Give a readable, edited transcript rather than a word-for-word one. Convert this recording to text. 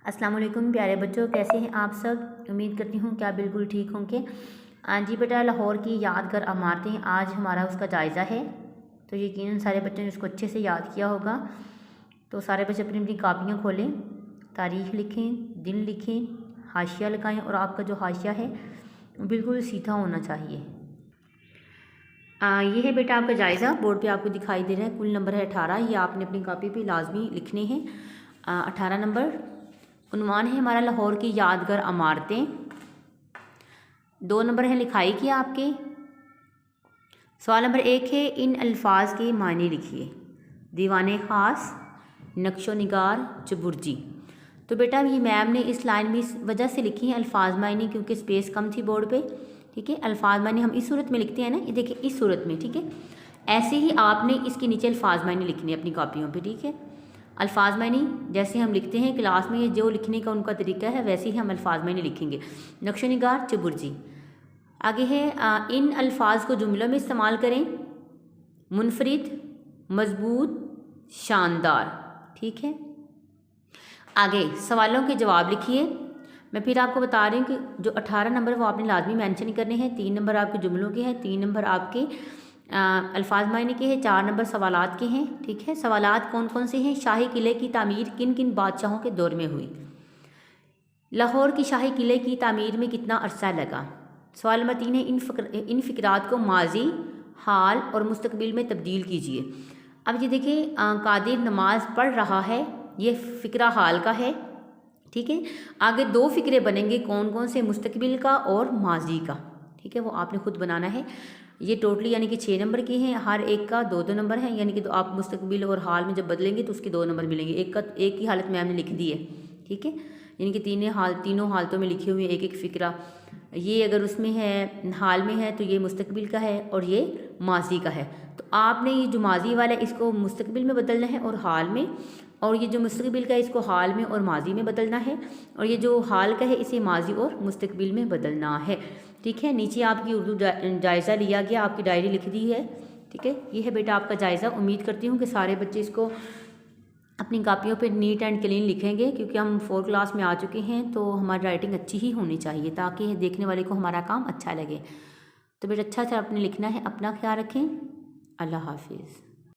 अस्सलाम वालेकुम प्यारे बच्चों, कैसे हैं आप सब। उम्मीद करती हूँ क्या बिल्कुल ठीक होंगे। जी बेटा, लाहौर की यादगार इमारतें आज हमारा उसका जायज़ा है। तो यकीनन सारे बच्चों ने उसको अच्छे से याद किया होगा। तो सारे बच्चे अपनी अपनी कापियाँ खोलें, तारीख़ लिखें, दिन लिखें, हाशिया लगाएं और आपका जो हाशिया है बिल्कुल सीधा होना चाहिए। ये है बेटा आपका जायज़ा, बोर्ड पे आपको दिखाई दे रहा है। कुल नंबर है 18। ये आपने अपनी कापी पे लाजमी लिखने हैं। 18 नंबर। उन्वान है हमारा लाहौर की यादगार इमारतें। 2 नंबर है लिखाई की आपके। सवाल नंबर 1 है इन अल्फाज के मायने लिखिए। दीवाने ख़ास, नक्शो निगार, चुबुर्जी। तो बेटा ये मैम ने इस लाइन में इस वजह से लिखी है अल्फाज मायने, क्योंकि स्पेस कम थी बोर्ड पे। ठीक है, अल्फाज मायने हम इस सूरत में लिखते हैं ना, ये देखिए इस सूरत में। ठीक है, ऐसे ही आपने इसके नीचे अल्फाज मायने लिखने अपनी कॉपियों पे। ठीक है, अल्फाज मायने जैसे हम लिखते हैं क्लास में, जो लिखने का उनका तरीका है वैसे ही हम अल्फाज मायने लिखेंगे। नक्शो निगार, चुबुर्जी। आगे है इन अल्फाज को जुमलों में इस्तेमाल करें। मुनफरिद, मजबूत, शानदार। ठीक है, आगे सवालों के जवाब लिखिए। मैं फिर आपको बता रही हूँ कि जो 18 नंबर वो आपने लाजमी मेंशन करने हैं। 3 नंबर आपके जुमलों के हैं, 3 नंबर आपके अल्फाज मायने के हैं, 4 नंबर सवालात के हैं। ठीक है, सवालात कौन कौन से हैं। शाही किले की तामीर किन किन बादशाहों के दौर में हुई। लाहौर की शाही किले की तामीर में कितना अरसा लगा। सवाल नंबर 3 है इन फ़िक्रात को माजी, हाल और मुस्तकबिल में तब्दील कीजिए। अब ये देखिए कादिर नमाज पढ़ रहा है, ये फ़िक्रा हाल का है। ठीक है, आगे 2 फ़िक्रे बनेंगे, कौन कौन से, मुस्तकबिल का और माजी का। ठीक है, वो आपने खुद बनाना है। ये टोटली यानी कि 6 नंबर के हैं, हर एक का 2-2 नंबर है। यानी कि तो आप मुस्तकबिल और हाल में जब बदलेंगे तो उसके 2 नंबर मिलेंगे। एक की हालत में हमने लिख दी है। ठीक है, यानी कि तीनों हालतों में लिखे हुए एक एक फ़िक्रा। ये अगर उसमें है, हाल में है, तो ये मुस्तकबिल का है और ये माजी का है। तो आपने ये जो माजी वाला है इसको मुस्तकबिल में बदलना है और हाल में, और ये जो मुस्तकबिल का है इसको हाल में और माजी में बदलना है, और ये जो हाल का है इसे माजी और मुस्तकबिल में बदलना है। ठीक है, नीचे आपकी उर्दू जायज़ा लिया गया, आपकी डायरी लिख दी है। ठीक है, ये है बेटा आपका जायज़ा। उम्मीद करती हूँ कि सारे बच्चे इसको अपनी कापियों पे नीट एंड क्लीन लिखेंगे, क्योंकि हम 4 क्लास में आ चुके हैं तो हमारी राइटिंग अच्छी ही होनी चाहिए ताकि देखने वाले को हमारा काम अच्छा लगे। तो बेटा अच्छा से आपने लिखना है। अपना ख्याल रखें। अल्लाह हाफिज़।